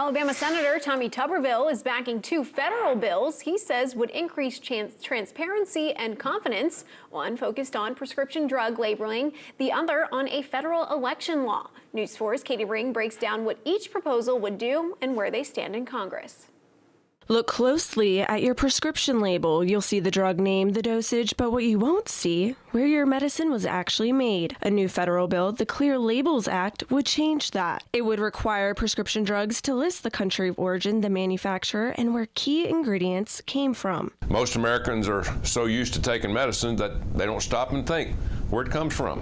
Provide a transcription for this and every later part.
Alabama Senator Tommy Tuberville is backing two federal bills he says would increase transparency and confidence, one focused on prescription drug labeling, the other on a federal election law. News 4's Katie Ring breaks down what each proposal would do and where they stand in Congress. Look closely at your prescription label. You'll see the drug name, the dosage, but what you won't see, where your medicine was actually made. A new federal bill, the Clear Labels Act, would change that. It would require prescription drugs to list the country of origin, the manufacturer, and where key ingredients came from. Most Americans are so used to taking medicine that they don't stop and think where it comes from.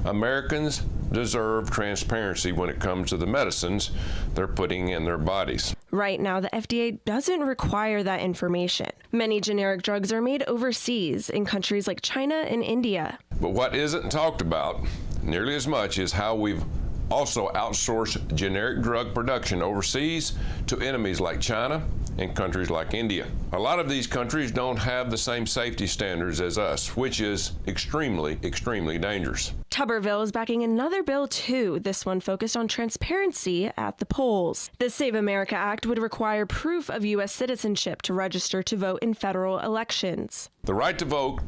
Americans deserve transparency when it comes to the medicines they're putting in their bodies. Right now, the FDA doesn't require that information. Many generic drugs are made overseas in countries like China and India. But what isn't talked about nearly as much is how we've also outsourced generic drug production overseas to enemies like China and countries like India. A lot of these countries don't have the same safety standards as us, which is extremely, extremely dangerous. Tuberville is backing another bill too, this one focused on transparency at the polls. The Save America Act would require proof of U.S. citizenship to register to vote in federal elections. The right to vote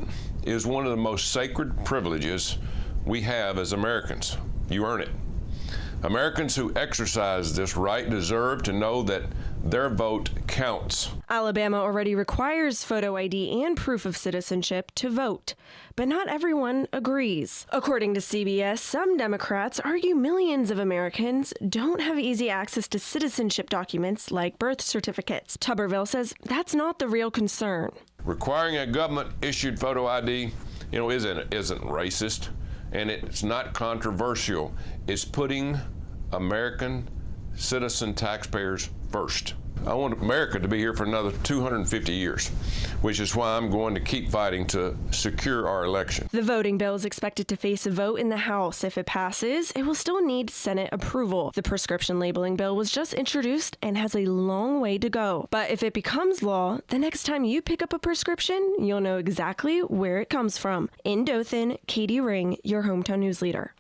is one of the most sacred privileges we have as Americans. You earn it. Americans who exercise this right deserve to know that their vote counts. Alabama already requires photo ID and proof of citizenship to vote, but not everyone agrees. According to CBS, some Democrats argue millions of Americans don't have easy access to citizenship documents like birth certificates. Tuberville says that's not the real concern. Requiring a government-issued photo ID, isn't racist, and it's not controversial. It's putting American citizen taxpayers first. I want America to be here for another 250 years, which is why I'm going to keep fighting to secure our election. The voting bill is expected to face a vote in the House. If it passes, it will still need Senate approval. The prescription labeling bill was just introduced and has a long way to go. But if it becomes law, the next time you pick up a prescription, you'll know exactly where it comes from. In Dothan, Katie Ring, your hometown news leader.